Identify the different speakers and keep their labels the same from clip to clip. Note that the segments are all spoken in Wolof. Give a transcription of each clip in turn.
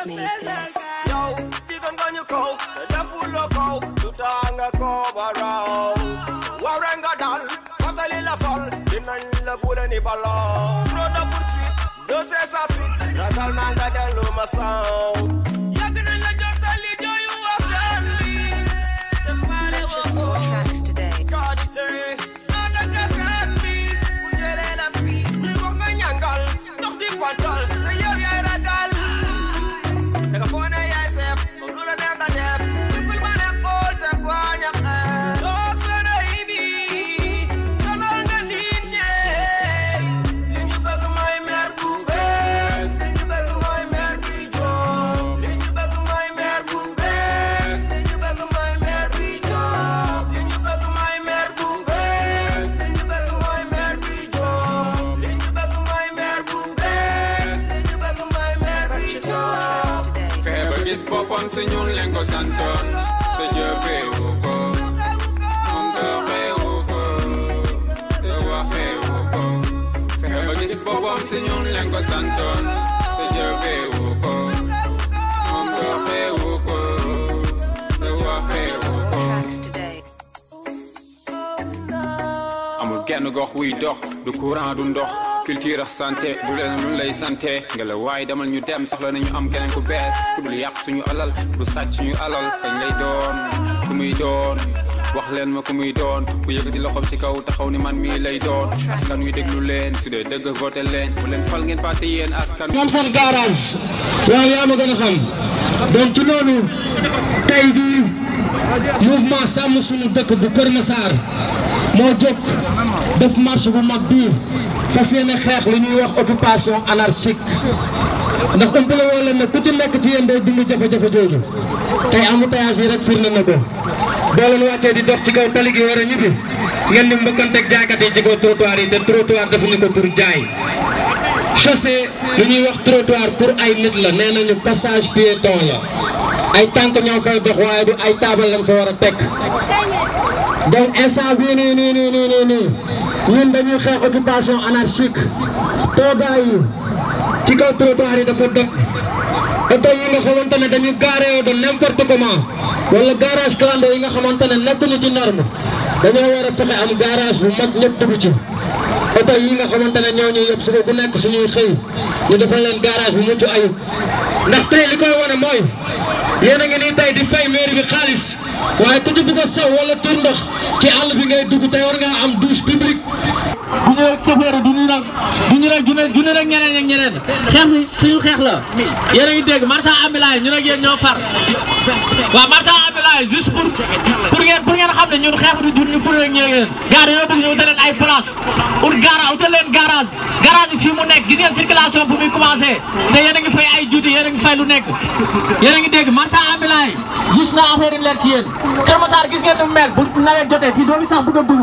Speaker 1: made this.
Speaker 2: Yo, digan ganyo ko, tadafulo ko, tutanga ko baraw. Warenga dal, katalila sol, dinan la bula ni balon. Roda pursuit, no stress a sweet, ragal manga del luma sound. Yagna la jotali do you understand me? The fire
Speaker 1: Purchase more tracks today.
Speaker 2: Kadite, understand me. Pujele la free, you won't manyangal, doch di pantal, the yo ya ragal. Take a phone at yourself, but do the damn that. People want to hold the one you have. Dogs are the heavy, turn on the need, yeah. Lean you back to my mare, boo, bass. Lean you back to my mare, boo, job. Lean you back to my mare, boo, bass. Lean you back to my mare, boo, job. Lean you back to my mare, boo, bass. Lean you back to my mare, boo, job. Lean you back to my mare, boo, bass. Lean you back to my mare, boo,
Speaker 1: Purchase more
Speaker 2: job.
Speaker 1: tracks today.
Speaker 3: Feber gis popom si ñun leen ko santoon te jëfewu ko te xewu ko te waxewu ko Feber gis popom si ñun leen ko santoon te jëfewu ko te xewu ko te waxewu ko
Speaker 1: Tracks today.
Speaker 3: amul kenn gox wuy dox du courant du ndox culture ak santé du leen lu lay santé nga la waaye demal ñu dem soxla nañu am keneen ku bees ku dul yàq suñu alal du sàcc suñu alal kañ lay doon ku muy doon wax leen ma ku muy doon ku yëkkati loxoom ci kaw taxaw ni man mii lay doon askan wi déglu leen su dee dëgg voté leen bu leen fal ngeen fàtte yéen askan
Speaker 4: ñoom seen garage waaye yaa ma gën a xam donc ci loolu tey di mouvement sàmm suñu dëkk bu Kër Massar moo jóg def marche bu mag bii fas yéene xeex li ñuy wax occupation anarchique ndax ëmpale woo leen ne ku ci nekk ci yéen day dund jafe-jafe jooju tey embouteillage yi rek firnde na ko boo leen wàccee di dox ci kaw tali gi war a ñibbi ngeen di mbëkkanteeg jaaykat yi ci kaw trottoir yi te trottoir defuñu ko pour jaay chaussée li ñuy wax trottoir pour ay nit la nee nañu passage piéton la ay tànk ñoo fay dox waaye du ay taabal lañ fa war a teg donc instant bii nii ñun dañuy xeex occupation anarchique toogaay yi ci kaw trottoir yi dafa dog oto yi nga xamante ne dañu garé de n'importe comment wala garage clando yi nga xamante ne nekkuñu ci norme dañoo war a fexe am garage bu mag ñëpp dugg ci oto yi nga xamante ne ñoo ñu yëpp suba bu nekk suñuy xëy ñu defal leen garage bu mucc ayib ndax tey li koy wane mooy yéen a ngi nii tey di fay mairie bi xaalis waaye ku ci bëgg a saw wala tur ndox ci àll bi ngay dugg tey war ngaa am douche publique.
Speaker 5: du ñu rek chauffeur yi du ñu rek ñeneen ak ñeneen xeex bi suñu xeex la yéen a ngi dégg marchand ambulant yi ñun ak yéen ñoo far waaw marchand ambulant yi juste pour ngeen xam ne ñun xeex bi du ñu pour rek ñeneen gars dañoo bëgg ñu utal leen ay place pour utal leen garage yi fii mu nekk gis ngeen circulation bu muy commencé te yéen a ngi fay ay juuti yéen a ngi fay lu nekk yéen a ngi dégg marchand ambulant yi juste na affaire yi leer ci yéen Kër Massar gis ngeen nu mel bu nawet jotee fii doo sax bëgg a dugg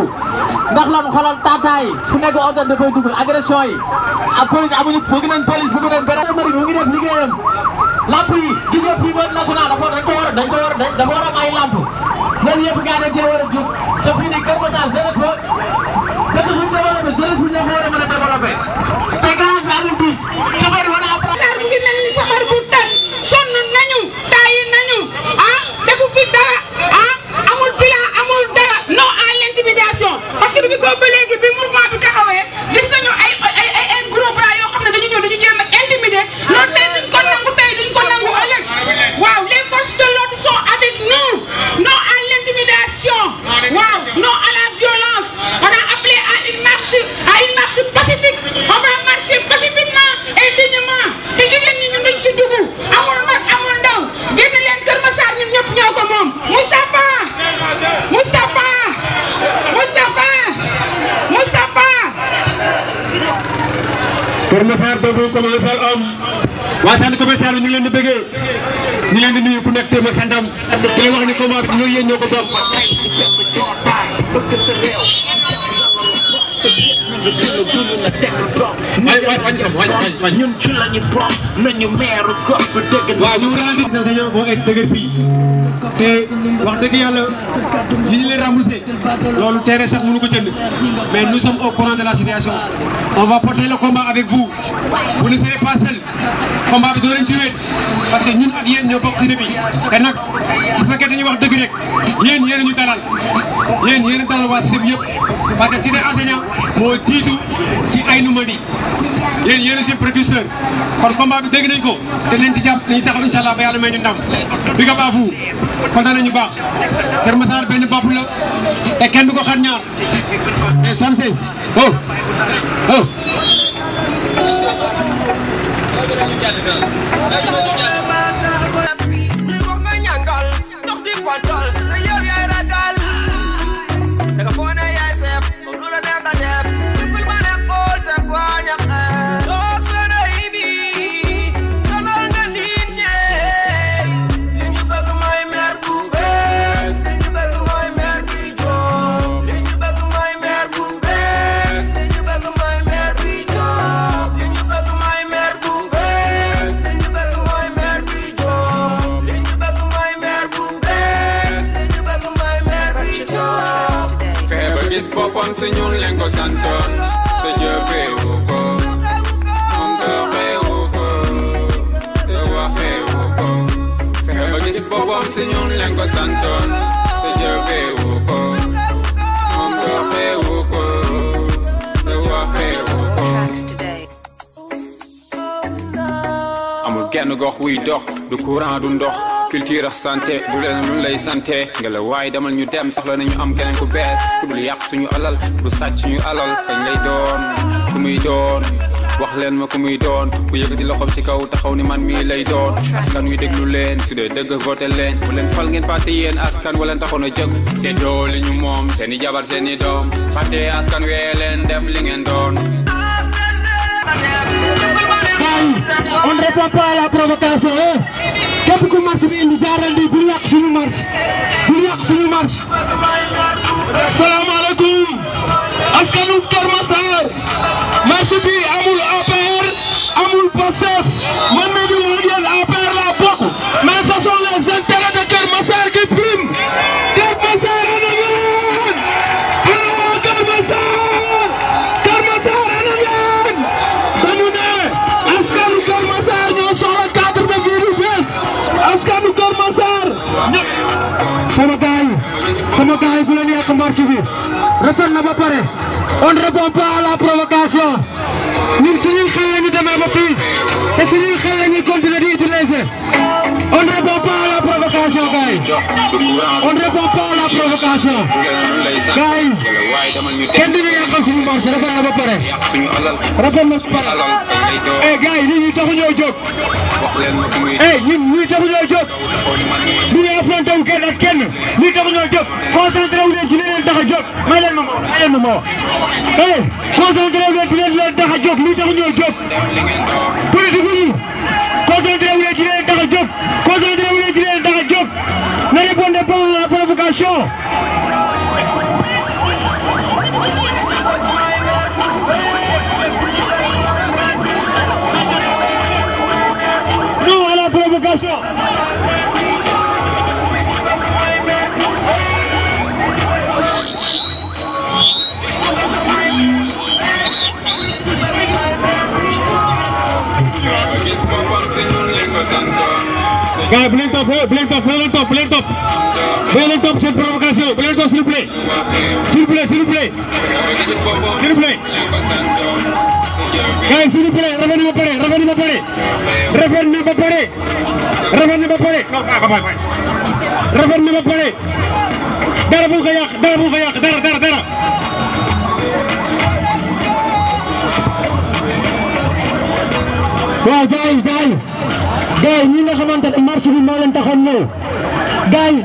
Speaker 5: ndax lan xoolal tataay fu nekk oto dafay dugg agression yi ak police amuñu bëgg nañ police bëgg nañ beneen mari mu ngi def liggéeyam lamp yi gis nga fii ba national dafa war a am ay lamp loolu yëpp gars dañ cee war a jóg te fii nii Kër Massar jeunesse ba dëkk bu ñu développé jeunesse bu ñu ko war a mën a développé te garage bi amul bus chauffeur wala
Speaker 6: Massar mu ngi mel ni sabar bu tas sonn nañu taayi nañu defu fi dara amul bilan amul dara non à l'intimidation parce que depuis boobu ba léegi bi mouvement bi taxawee gis nañu ay gros bras yoo xam ne dañu ñëw dañu jéem a intimider loolu tey duñ ko nangu ëllëg waaw les forces de l'ordre sont avec nous non à l'intimidation waaw non à la violence on a appelé à une marche pacifique on va marcher pacifiquement et dignement te jigéen ñi ñun dañ si dugg amul mag amul ndaw génn leen Kër Massar ñun ñëpp ñoo ko moom Moustapha
Speaker 4: Kër Massar boobu commencé am waa centre commercial bi ñu ngi leen di bëggee ñu leen di nuyu ku nekk téeméer santam di wax ni combat bi ñoo yéen ñoo ko bokk.
Speaker 7: ñun ci lañu bokk nañu meeru gox ba dëgg
Speaker 4: waaw ñu rendre dañoo boo egg dëgër bi te wax dëgg yàlla li ñu leen remboursé loolu terrain sax mënu ko jënd mais nous sommes au courant de la situation on va porter le combat avec vous vous ne serez pas seul combat bi doo leen ci wéet
Speaker 1: parce que ñun ak yéen ñoo bokk cité bi te nag bu fekkee dañuy wax dëgg rek yéen a ñu dalal yéen a dalal waa cité bi yëpp parce que cité enseignant moo jiitu ci ay numadi yéen a si précurseur kon combat bi dégg nañ ko te leen ci jàpp dañuy taxaw incha allah ba yàlla may ñu ndam bi nga baafu kontaan nañu baax Kër Massar benn bopp la te kenn du ko xar ñaar et 76 oh oh.
Speaker 3: Si ñun leen ko santoon te jëfewu ko moom doxewu ko te waxewu ko fexe ba gis boppam si ñun leen ko santoon te jëfewu ko moom doxewu ko te waxewu ko amul kenn gox wuy dox du courant du ndox culture ak santé du leen lu lay santé nga la waaye demal ñu dem soxla nañu am keneen ku bees ku dul yàq suñu alal du sàcc suñu alal kañ lay doon ku muy doon wax leen ma ku muy doon ku yëkkati loxoom ci kaw taxaw ni man mii lay doon askan wi déglu leen su dee dëgg voté leen bu leen fal ngeen fàtte yéen askan wala taxoon a jóg seddoo li ñu moom seen i jabar seen i doom fàtte askan wee leen def li ngeen doon.
Speaker 4: On ne répond pas à la provocation képp ku marche bi indi jaaral di bul yàq suñu marche bul yàq suñu marche.
Speaker 8: salaamaaleykum askanu Kër Massar marche bi amul APR amul Pastef man mii di wax ak yéen APR la bokk mais ce sont les intérêts de Kër Massar qui priment. Kër Massar ana ngeen ana Kër Massar Kër Massar ana ngeen dañu ne askanu Kër Massar ñoo soxla cadre de vie bu bees askanu Kër Massar.
Speaker 4: sama gars yi bu leen yàq marche bi rafet na ba pare on ne répond pas à la provocation ñun suñuy xel la ñu demee ba fii te suñuy xel la ñuy continuer di utiliser on ne répond pas à la provocation gars yi on ne répond pas à la provocation gars yi kenn du ñu yàqal suñu marche rafet na ba pare rafet na ba pare eh gars yi ñun ñu taxu ñoo jóg eh ñun ñu taxu ñoo jóg du ñu affronté wu kenn ak kenn ñu taxu ñoo jóg concentré wu leen ci li leen tax a jóg may leen ma wax eh concentré wu leen ci li leen tax a jóg ñu taxu ñoo jóg politique yi concentré wu leen ci li leen tax a jóg concentré wu leen ci li leen tax a jóg ne répondez pas à la provocation. Non à la provocation. Gars, bu leen topp cette provocation, bu leen topp s'il vous plaît. S'il vous plaît. Gars, s'il vous plaît, rafet na ba pare. Dara bu ko yàq, dara. waaw gars yi ñi nga xamante ne marche bi moo leen taxoon ñëw gars yi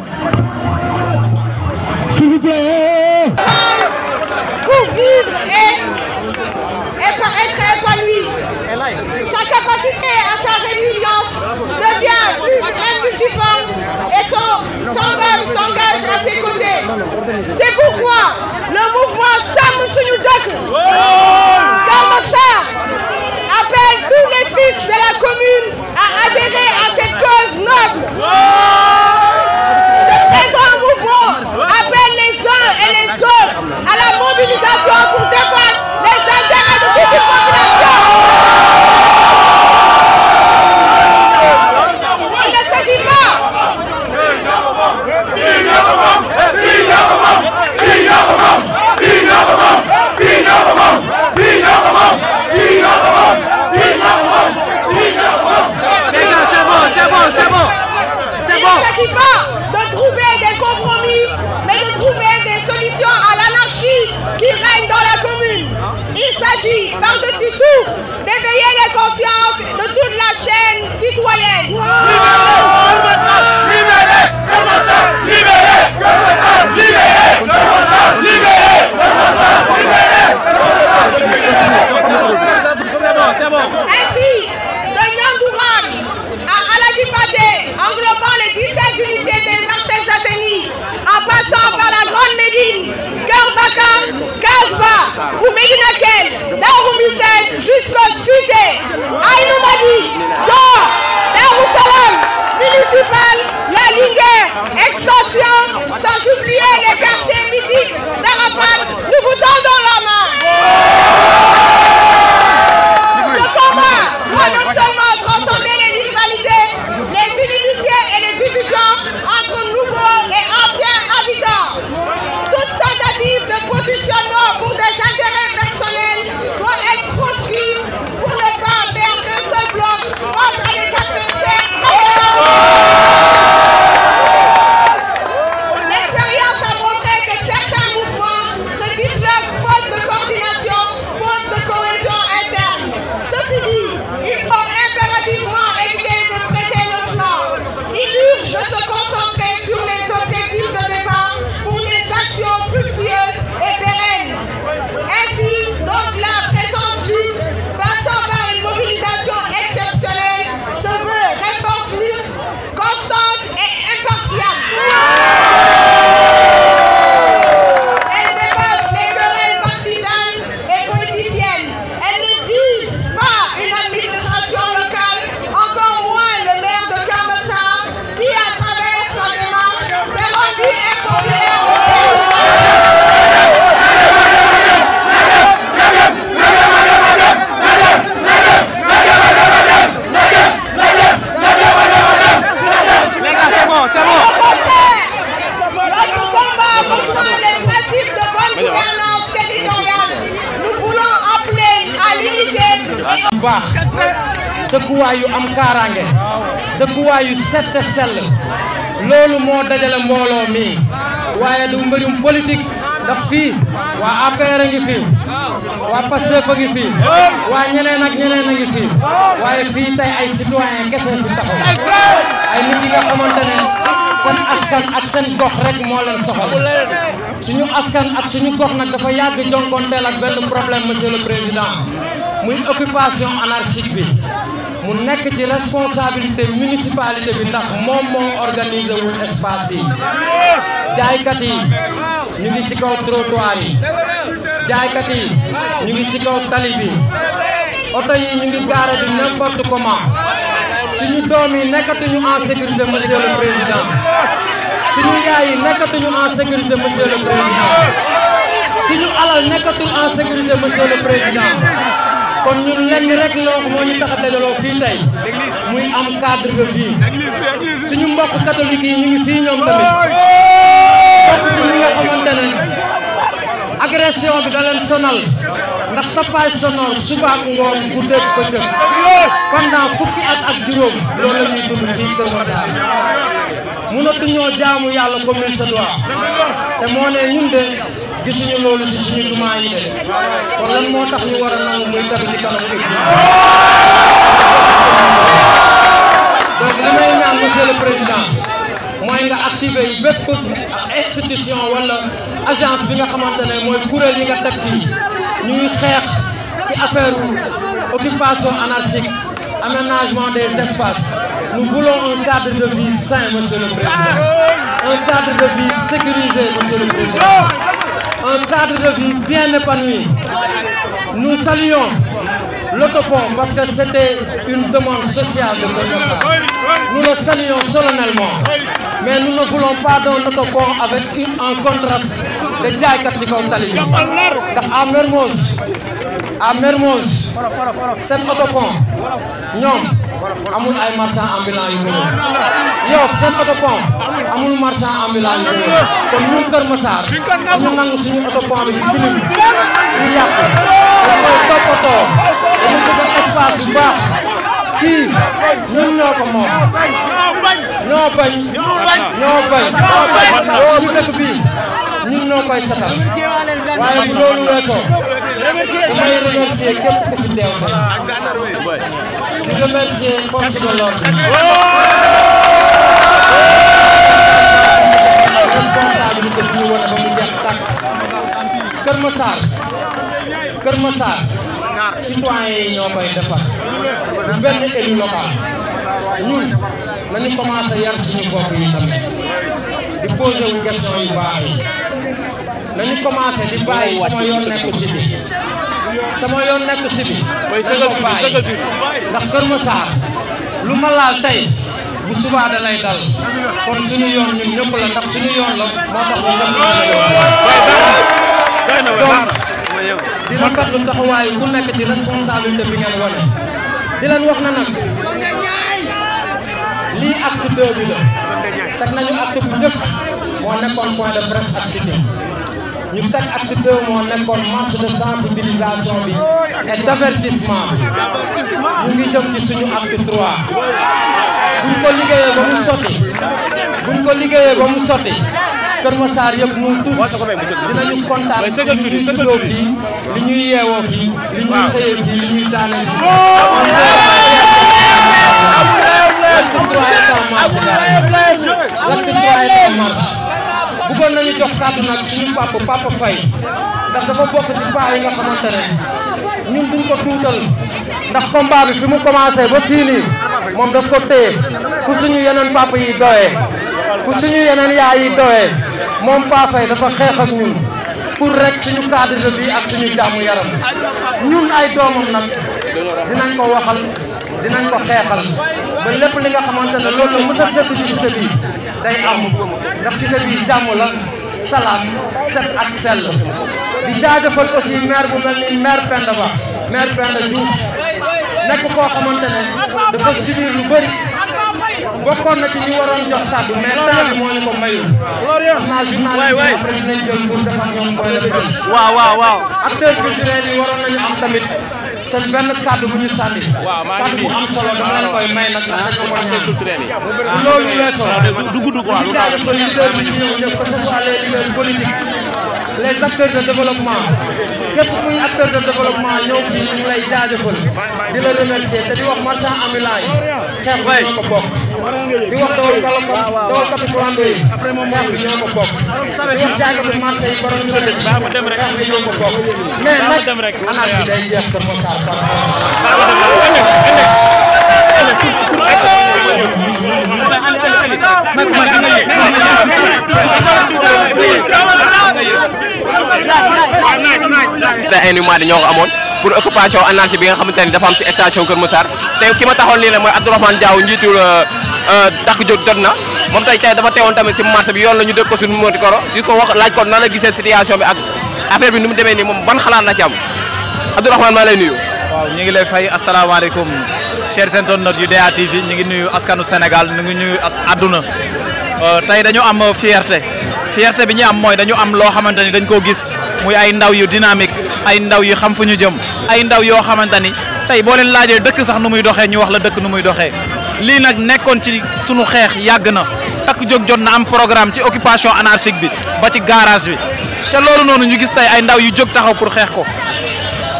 Speaker 4: s'il vous plaît.
Speaker 6: Pour vivre et être épanoui, sa capacité à sa résilience devient indéchiffrable et son s'engage à ses côtés. C'est pourquoi le mouvement Sàmm Suñu Dëkk Kër Massar appelle tous les fils de la commune à adhérer à cette cause noble. Ce présent mouvement appelle les uns et les autres à la mobilisation pour défendre les intérêts de toute une population. englobant les 17 unités des Parcelles Assainies, en passant par la Grande Médine, Kër Kasba ou Médina Kell, Darou Missène jusqu'au Cité, Aïnou Madi, Dior, Darou Salam, municipal, La Linguère, extension, sans oublier les quartiers mythiques d'Arafat, nous vous tendons la main. Ce combat doit non seulement transcender les rivalités, les inimitiés et les divisions entre nouveaux et anciens habitants. Toute tentative de positionnement pour des intérêts personnels doit être proscrite pour ne pas faire qu'un seul bloc face à des adversaires. L'expérience a montré que certains mouvements se disloquent faute de coordination, faute de cohésion interne. Ceci dit, il faut impérativement éviter de prêter le flanc. Il urge de se concentrer sur les objectifs de départ pour des actions fructueuses et pérennes. Ainsi, donc la présente lutte, passant par une mobilisation exceptionnelle, se veut réformiste, constante et impartiale. Elle dépasse les querelles partisanes et politiciennes. Elle ne vise pas une administration locale, encore moins le maire de Keur Massar, qui, à travers sa démarche, s'est rendu impopulaire au Notre combat rejoint les principes de bonne gouvernance territoriale. Nous voulons appeler à l'unité et
Speaker 4: bu baax dëkkuwaay yu am kaaraange dëkkuwaay yu set te sell loolu moo dajale mbooloo mi waaye du mbirum politique ndax fii waa APR a ngi fii waa Pastef a ngi fii waa ñeneen ak ñeneen a ngi fii waaye fii tey ay citoyen kese fi taxaw ay nit yi nga xamante ne seen askan ak seen gox rek moo leen soxal suñu askan ak suñu gox nag dafa yàgg jonkonteel ak benn problème monsieur le président muy occupation anarchique bi mu nekk ci responsabilité municipalité bi ndax moom moo organisé wul espace yi jaaykat yi ñu ngi ci kaw trottoir yi jaaykat yi ñu ngi ci kaw tali bi oto yi ñu ngi gaare di n'importe comment suñu doom yi nekkatuñu en sécurité monsieur le président suñu yaay yi nekkatuñu en sécurité monsieur le président suñu alal nekkatul en sécurité monsieur le président kon ñun lenn rek la wax moo ñu tax a dajaloo fii tey muy am cadre de vie suñu mbokk catholique yi ñu ngi fii ñoom tamit bokk ci ñi nga xamante ne agression bi da leen sonal ndax tapage sonore suba ak ngoon guddeeg bëccëg pendant fukki at ak juróom loolu la ñuy dund fii Keur Massar mënatuñoo jaamu yàlla comme il se doit te moo ne ñun de gisuñu loolu ci suñu jumaa yi de kon lan moo tax ñu war a nangu muy tabi ci kanam église donc li may ñaan monsieur le président mooy nga activé yi bépp institution wala agence bi nga xamante ne mooy kuréel yi nga teg fii ñuy xeex ci affaire occupation anarchique aménagement des espaces nous voulons un cadre de vie sain monsieur le président un cadre de vie sécurisé monsieur le président un cadre de vie bien épanoui. Nous saluons l'autopont parce que c'était une demande sociale de Keur Massar. Nous le saluons solennellement. Mais nous ne voulons pas d'un autopont avec un contraste de jaaykat ci kaw tali bi. Ndax à Mermoz seen autopont ñoom amul ay marchand ambulant yu bëri yow seen autopont amul marchand ambulant yu bëri kon ñun Keur Massar ñu nangu suñu autopont bi di filim di yàq dañ koy toppatoo dañu bëgg espace bu baax kii ñun ñoo ko moom ñoo bañ suñu dëkk bii ñun ñoo koy setal waaye bu loolu weesoo damay remercier képp ku fi teew di remercier force de l'ordre responsabilité bi ñu wane ba mu jeex tàkk Keur Massar citoyen yi ñoo koy defar du benn élu local ñun nañu commencé yar suñu bopp yi tamit di posé wu question yu baax yi nañu commencé di bàyyi sama yoon nekk si bi sama yoon nekk si bi nañu ko bàyyi ndax Kër Massar lu ma laal tey bu subaa da lay dal kon suñu yoon ñun ñëpp la ndax suñu yoon la moo tax ñu ñëpp donc di rafetlu taxawaayu ku nekk ci responsabilité bi ngeen wane di leen wax na nag lii acte 2 bi la teg nañu acte bu njëkk moo nekkoon point de presse ak sitting ñu teg acte 2 moo nekkoon marche de sensibilisation bi et d'avertissement bi ñu ngi jëm ci suñu acte 3 buñ ko liggéeyee ba mu sotti Kër Massar yëpp nous tous dinañu kontaan li ñuy juddoo fii li ñuy yeewoo fii li ñuy xëyee fii li ñuy daanee fii. bëggoon nañu jox kàddu nag suñu papa Faye ndax dafa bokk ci paa yi nga xamante ne ñun duñ ko tuutal ndax combat bi fi mu commencé ba fii nii moom daf ko téye ku suñu yeneen papa yi doyee ku suñu yeneen yaay yi doyee moom Paa Faye dafa xeex ak ñun pour rek suñu cadre de vie ak suñu jàmm yaram ñun ay doomam nag dinañ ko waxal dinañ ko xeexal ba lépp li nga xamante ne loolu la mës a seetlu ci cité bi day am ndax cité bi jàmm la salaam set ak sell di jaajëfal aussi maire bu mel ni maire Penda Ba maire Penda Diouf nekk koo xamante ne dafa subir lu bëri bokkoon na ci ñu waroon jox kàddu mais temps bi moo ñu ko mayul. xam naa journaliste après dinañ jël pour defar ñoom point de presse.
Speaker 5: waaw.
Speaker 4: acteurs culturels yi waroon nañu am tamit seen benn kàddu bu ñu sànni. kàddu bu am solo dama leen koy may nag ndax dañu ko ñaan. loolu weesoo.
Speaker 5: du gudd quoi
Speaker 4: lu tax dafa leader bi ñëw ñëpp que ce soit les leaders politiques les acteurs de développement képp kuy acteur de développement ñëw fii ñu ngi lay jaajëfal di la remercier te di wax marchand ambulant yi xeex bi ñoo ko bokk di wax dawalkatu clando yi xeex bi ñoo ko bokk di wax jaaykatu marché yi borom xeex bi ñoo ko bokk mais nag anarchie bi day jeex Kër Massar
Speaker 9: te ay mois de ñoo ko amoon pour occupation anarchie bi nga xamante ni dafa am ci station Kër Massar te ki ma taxoon lii nag mooy Abdourahmane Diaw njiitul takk jot na moom tey dafa teewoon tamit ci marché bi yoon la ñu dégg ko suñu moti koro di ko wax laaj ko nan la gisee situation bi ak affaire bi nu mu demee nii moom ban xalaat la ci am Abdourahmane maa lay nuyu.
Speaker 10: waaw ñu ngi lay fay asalaamaaleykum chers internautes yu DA TV ñu ngi nuyu askanu Sénégal ñu ngi nuyu àdduna tey dañu am fierté bi ñu am mooy dañu am loo xamante ni dañ koo gis muy ay ndaw yu dynamique ay ndaw yu xam fu ñu jëm ay ndaw yoo xamante ni tey boo leen laajee dëkk sax nu muy doxee ñu wax la dëkk nu muy doxee lii nag nekkoon ci sunu xeex yàgg na takk jóg jot na am programme ci occupation anarchique bi ba ci garage bi te loolu noonu ñu gis tey ay ndaw yu jóg taxaw pour xeex ko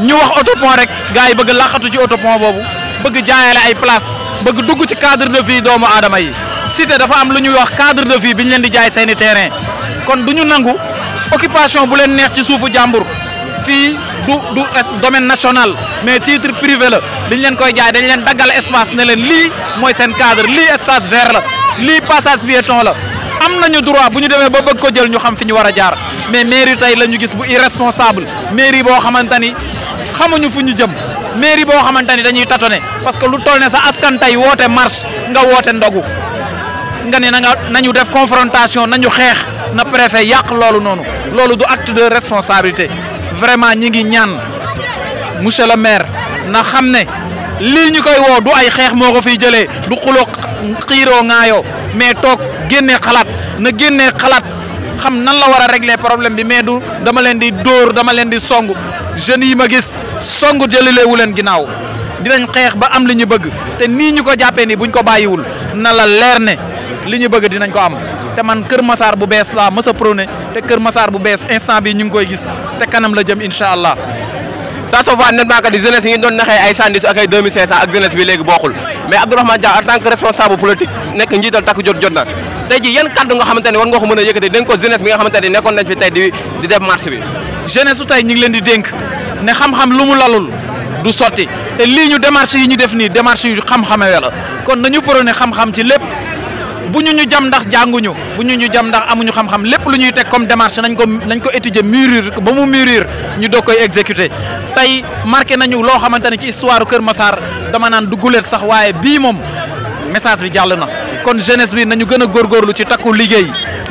Speaker 10: ñu wax autopont rek gars yi bëgg laqatu ci autopont boobu bëgg jaayale ay place bëgg dugg ci cadre de vie doomu aadama yi cité dafa am lu ñuy wax cadre de vie bi ñu leen di jaay seeni terrain kon du ñu nangu occupation bu leen neex ci suufu jàmbur fii du domaine national mais titre privé la dañ leen koy jaay dañ leen daggal espace ne leen lii mooy seen cadre lii espace vert la lii passage piéton la am nañu droit bu ñu demee ba bëgg ko jël ñu xam fi ñu war a jaar mais mairie tey la ñu gis bu irresponsable mairie boo xamante ni xamuñu fu ñu jëm mairie boo xamante ni dañuy tâtonner parce que lu toll ne sa askan tey woote marche nga woote ndogu nga ne nañu def confrontation nañu xeex na préfet yàq loolu noonu loolu du acte de responsabilité vraiment ñi ngi ñaan monsieur le maire na xam ne lii ñu koy woo du ay xeex moo ko fiy jëlee du xuloo xiiroo ŋaayoo mais toog génnee xalaat na génnee xalaat xam nan la war a régler problème bi mais du dama leen di dóor dama leen di song jeunes yi ma gis song jëlileewu leen ginnaaw dinañ xeex ba am li ñu bëgg te nii ñu ko jàppee ni buñ ko bàyyiwul na la leer ne li ñu bëgg dinañ ko am te man Kër Massar bu bees laa mës a prôné te Kër Massar bu bees instant bi ñu ngi koy gis te kanam la jëm incha allah.
Speaker 9: ça se voit nettement que di jeunesse yi ngeen doon naxee ay 110 ak ay 2500 ak jeunesse bi léegi bokkul mais Abdourahmane Diaw en tant que responsable politique nekk njiital takk jot na tey ji yan kaddu nga xamante ne war nga ko mën a yëkkati dénk ko jeunesse bi nga xamante ne nekkoon nañ fi tey di def marche bi.
Speaker 10: jeunesse su tey ñu ngi leen di dénk ne xam-xam lu mu lalul du sotti te lii ñu démarche yi ñu def nii démarche yu xam-xamee la kon nañu prôné xam-xam ci lépp bu ñu jam ndax jànguñu bu ñu jam ndax amuñu xam-xam lépp lu ñuy teg comme démarche nañ ko étudier mûrir ba mu mûrir ñu doog koy exécuter tey marqué nañu loo xamante ne ci histoire Kër Massar dama naan du guléet sax waaye bii moom message bi jàll na kon jeunesse bi nañu gën a góorgóorlu ci takku liggéey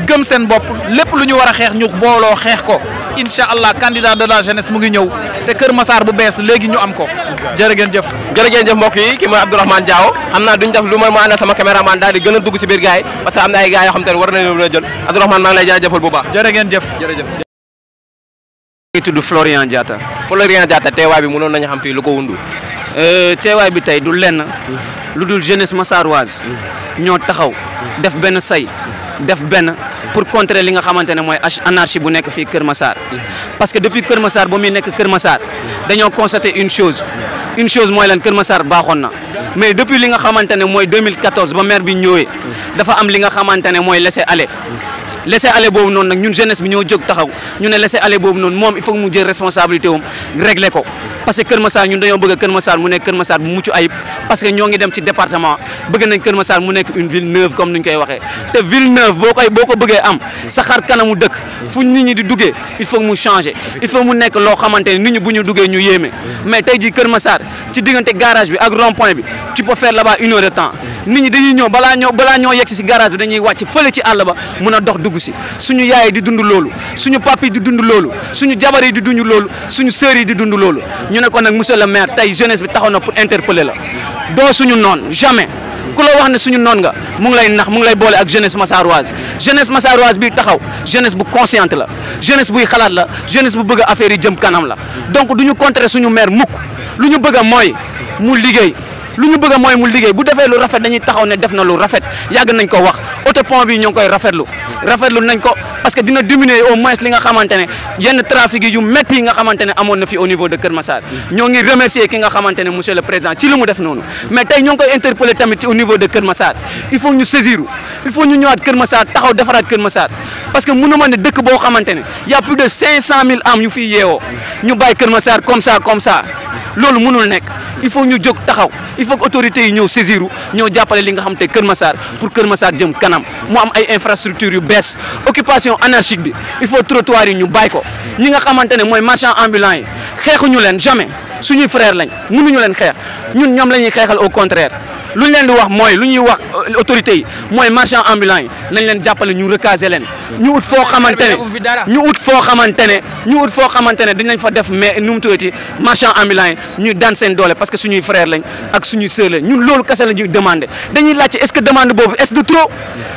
Speaker 10: gëm seen bopp lépp lu ñu war a xeex ñu booloo xeex ko incha allah candidat de la jeunesse mu ngi ñëw te Kër Massar bu bees léegi ñu am ko jërë ngeen jëf.
Speaker 9: jërë ngeen jëf mbokk yi kii mooy Abdourahmane Diaw xam naa duñ def lu ma àndal sama caméraman daal di gën a dugg si biir gars yi parce que am na ay gars yoo xam te ne war nañu leen a jël Abdourahmane maa ngi lay jaajëfal bu baax.
Speaker 10: jërë ngeen jëf
Speaker 9: jërëjëf.
Speaker 11: ngi tudd Florian Diatta.
Speaker 9: Florian Diatta teewaay bi mënoon nañu xam fii lu ko wundu.
Speaker 11: teewaay bi tey du lenn lu dul jeunesse massaroise ñoo taxaw def benn say def benn pour contrer li nga xamante ne mooy anarchie bu nekk fii Kër Massar parce que depuis Kër Massar ba muy nekk Kër Massar dañoo constater une chose mooy lan Kër Massar baaxoon na mais depuis li nga xamante ne mooy 2014 ba maire bi ñëwee dafa am li nga xamante ne mooy laisser-aller boobu noonu nag ñun jeunesse bi ñoo jóg taxaw ñu ne laisser-aller boobu noonu moom il faut mu jël responsabilité wam régler ko parce que Kër Massar ñun dañoo bëgg Kër Massar mu nekk Kër Massar bu mucc ayib parce que ñoo ngi dem ci département bëgg nañ Kër Massar mu nekk une ville neuve comme ni ñu koy waxee te ville neuve boo ko bëggee am sa xar kanamu dëkk fu nit ñi di duggee il faut mu changer il faut mu nekk loo xamante ne nit ñi bu ñu duggee ñu yéeme mais tey jii Kër Massar ci diggante garage bi ak rond point bi tu peux faire là-bas 1 heure de temps nit ñi dañuy ñëw balaa ñoo yegg si garage bi dañuy wàcc fële ci àll ba mun a dox dugg si suñu yaay yi di dund loolu suñu papi yi di dund loolu suñu jabar yi di dund loolu suñu sœur yi di dund loolu ñu ne ko nag monsieur le maire tey jeunesse bi taxaw na pour interpeller la doo suñu noon jamais ku la wax ne suñu noon nga mu ngi lay nax mu ngi lay boole ak jeunesse massaroise bi taxaw jeunesse bu consciente la jeunesse buy xalaat la jeunesse bu bëgg affaire yi jëm kanam la donc du ñu contrer suñu maire mukk lu ñu bëgg mooy mu liggéey bu defee lu rafet dañuy taxaw ne def na lu rafet yàgg nañ ko wax autopont bi ñoo ngi koy rafetlu nañ ko parce que dina diminuer au moins li nga xamante ne yenn trafic yu métti yi nga xamante ne amoon na fi au niveau de Kër Massar ñoo ngi remercier ki nga xamante ne monsieur le président ci li mu def noonu mais tey ñoo ngi koy interpeller tamit ci au niveau de Kër Massar il faut ñu saisir il faut ñu ñëwaat Kër Massar taxaw defaraat Kër Massar parce que mënu ma ne dëkk boo xamante ne y a plus de 500 000 âmes yu fi yeewoo ñu bàyyi Kër Massar comme ça loolu mënul nekk il faut ñu jóg taxaw il faut que autorités yi ñëw saisir ñëw jàppale li nga xam te Kër Massar pour Kër Massar jëm kanam mu am ay infrastructures yu bees occupation anarchique bi il faut trottoir yi ñu bàyyi ko ñi nga xamante ne mooy marchand ambulant yi xeexuñu leen jamais suñuy frère lañ mënuñu leen xeex ñun ñoom la ñuy xeexal au contraire lu ñu leen di wax mooy lu ñuy wax autorités yi mooy marchand ambulant yi nañ leen jàppale ñu recaser leen ñu ut foo xamante ne dañ leen fa def mais nu mu tuddati marchand ambulant yi ñu daan seen doole parce que suñuy frère lañ ak suñuy sœur lañ ñun loolu kese la ñuy demander dañuy laajte est-ce que demande boobu est-ce de trop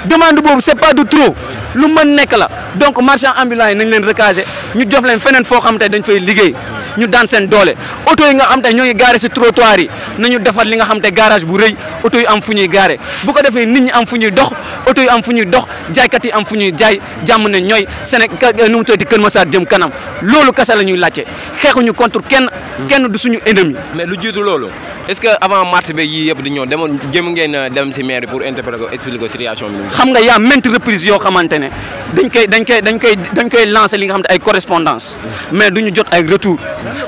Speaker 11: demande boobu c'est pas de trop lu mën nekk la donc marchand ambulant yi nañ leen recaser ñu jox leen feneen foo xamante dañ fay liggéey ñu daan seen doole oto yi nga xam te ñoo ngi garé ci trottoir yi nañu defar li nga xam te garage bu rëy oto yi am fu ñuy garé bu ko defee nit ñi am fu ñuy dox oto yi am fu ñuy dox jaaykat yi am fu ñuy jaay jàmm ne ñooy Sénégal nu mu tuddati Kër Massar jëm kanam loolu kese la ñuy laajte xeexuñu contre kenn du suñu ennemi.
Speaker 9: mais lu jiitu loolu est-ce que avant marche bi yii yëpp di ñëw demoon jëm ngeen dem ci maire pour interpeller ko expliquer ko situation bi.
Speaker 11: xam nga yaa maintes reprises yoo xamante ne dañ koy lancer li nga xam te ay correspondance mais duñu jot ay retour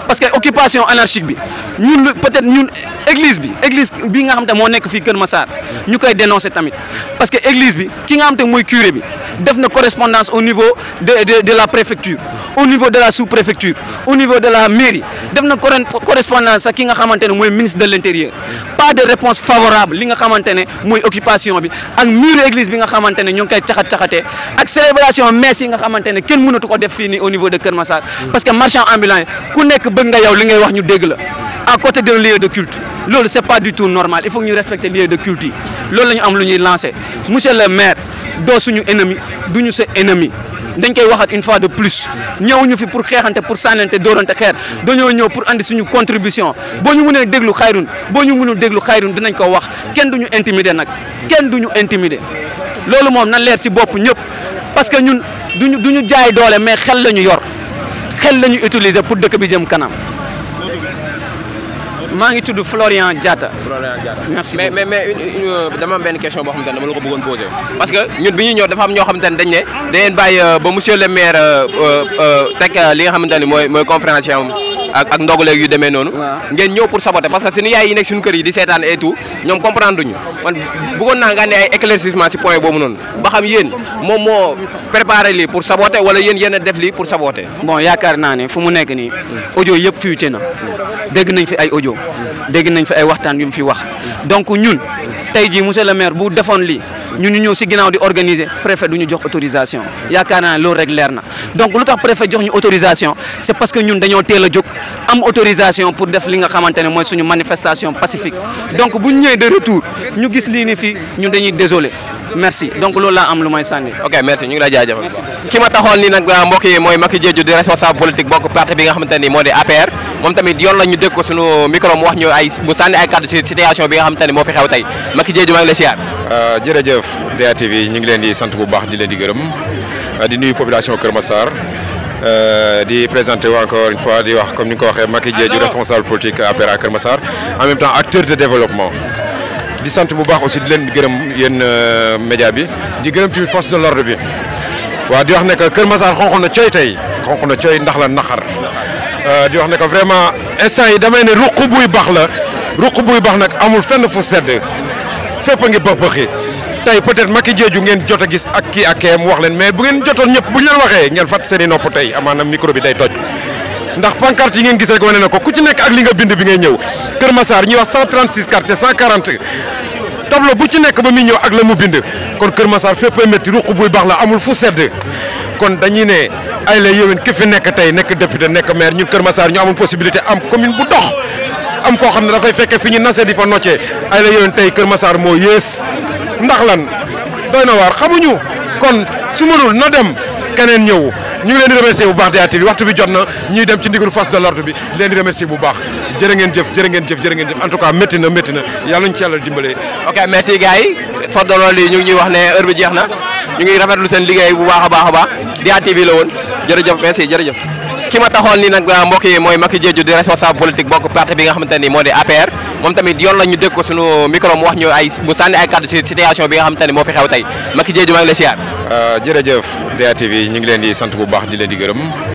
Speaker 11: parce que occupation anarchique bi ñun peut-être ñun église bi nga xam te moo nekk fii Kër Massar ñu koy dénoncer tamit parce que église bi ki nga xam te mooy curé bi def na correspondance au niveau de la préfecture au niveau de la sous-préfecture au niveau de la mairie def na correspondance ak ki nga xamante ne mooy ministre de l'intérieur pas de réponse favorable li nga xamante ne mooy occupation bi ak mur église bi nga xamante ne ñoo ngi koy caxatee ak célébration messe yi nga xamante ne kenn mënatu ko def fii nii au niveau de Kër Massar parce que marchand ambulant yi ku nekk bëgg nga yow li ngay wax ñu dégg la à côté d'un lieu de culte loolu c'est pas du tout normal il faut que ñu respecter lieu de culte yi loolu la ñu am lu ñuy lancer monsieur le maire doo suñu ennemi duñu sa ennemi dañ koy waxat une fois de plus ñëwuñu fi pour xeexante pour sànnante dóorante xeer dañoo ñëw pour andi suñu contribution boo ñu mënee déglu xayrun boo ñu mënul déglu xayrun dinañ ko wax kenn duñu intimider nag kenn duñu intimider loolu moom na leer ci bopp ñëpp parce que ñun duñu jaay doole mais xel la ñu yor xel la ñu utiliser pour dëkk bi jëm kanam. maa ngi tudd Florian Diatta. Merci.
Speaker 9: mais dama am benn question boo xamante ne dama la ko bëggoon poser parce que ñun bi ñuy ñëw dafa am ñoo xamante ne dañ ne dañ leen bàyyi ba monsieur le maire teg li nga xamante ne mooy conférence ak ndoguleeg yu demee noonu ngeen ñëw pour saboter parce que suñu yaay yi nekk suñu kër yi di seetaan et tout ñoom comprendre duñu man bëggoon naa nga andi ay éclaircissement si point boobu noonu ba xam yéen moom moo préparé lii pour saboter wala yéen a def lii pour saboter.
Speaker 11: bon yaakaar naa ne fu mu nekk nii audio yëpp fuité na dégg nañ fi ay audio dégg nañ fi ay waxtaan yu mu fi wax donc ñun tey jii monsieur le maire bu defoon lii ñun ñu ñëw si ginnaaw di organiser préfet du ñu jox autorisation yaakaar naa ne loolu rek leer na donc lu tax préfet jox ñu autorisation c'est parce que ñun dañoo teel a jóg am autorisation pour def li nga xamante ne mooy suñu manifestation pacifique donc bu ñu ñëwee de retour ñu gis lii ni fii ñun dañuy désolé merci donc loolu laa am lu may sànni.
Speaker 9: ok merci ñu ngi lay jaajëfal. ki ma taxoon nii nag mbokk yi mooy Macky Diédhiou di responsable politique bokk parti bi nga xamante ni moo di APR moom tamit yoon la ñu dégg ko suñu micro mu wax ñu ay bu sànni ay kàddu si situation bi nga xamante ni moo fi xew tey Macky Diédhiou maa ngi lay siyaar.
Speaker 12: jërëjëf DATV ñu ngi leen di sant bu baax di leen di gërëm di nuyu population Kër Massar di présenter encore une fois di wax comme ni nga ko waxee Macky Diédhiou responsable politique APR à Kër Massar en même temps acteur de développement. di sant bu baax aussi di leen gërëm yéen média bi di gërëm tamit force de l'ordre bi waaw di wax ne que Kër Massar xonq na cooy tey xonq na cooy ndax la naqar di wax ne que vraiment instant yi damay ne ruq buy baax la ruq buy baax nag amul fenn fu sedd fépp a ngi bëx-bëxi tey peut-être Macky Diédhiou ngeen jot a gis ak kii ak kee mu wax leen mais bu ngeen jotoon ñëpp bu ñu leen waxee ngeen fàtt seen i nopp tey amaana micro bi day toj ndax pancarte yi ngeen gis rek wane na ko ku ci nekk ak li nga bind bi ngay ñëw Kër Massar ñuy wax 136 quartiers 140 tableau bu ci nekk ba muy ñëw ak la mu bind kon Kër Massar fépp a métti ruq buy baax la amul fu sedd kon dañuy ne ay la yéwén ki fi nekk tey nekk député nekk maire ñun Kër Massar ñu amul possibilité am commune bu dox am koo xam ne dafay fekke fi ñu nasee di fa noccee ay la yéwén tey Kër Massar moo yées ndax lan doy na waar xamuñu kon su mënul na dem keneen ñëw ñu ngi leen di remercier bu baax DATV waxtu bi jot na ñuy dem ci ndigalu force de l'ordre bi leen di remercier bu baax jërë ngeen jëf en tout cas métti na yàlla ñu ci yàlla dimbalee.
Speaker 9: ok merci gars yi force de l'ordre yi ñu ngi ñuy wax ne heure bi jeex na ñu ngi rafetlu seen liggéey bu baax a baax DATV la woon jërëjëf merci jërëjëf. ki ma taxoon nii nag mbokk yi mooy Macky Diédhiou di responsable politique bokk parti bi nga xamante ni moo di APR moom tamit yoon la ñu dégg ko suñu micro mu wax ñu ay bu sànni ay kàddu si situation bi nga xamante ni moo fi xew tey Macky Diédhiou maa ngi lay siyaar.
Speaker 12: jërëjëf DATV ñu ngi leen di sant bu baax di leen di gërëm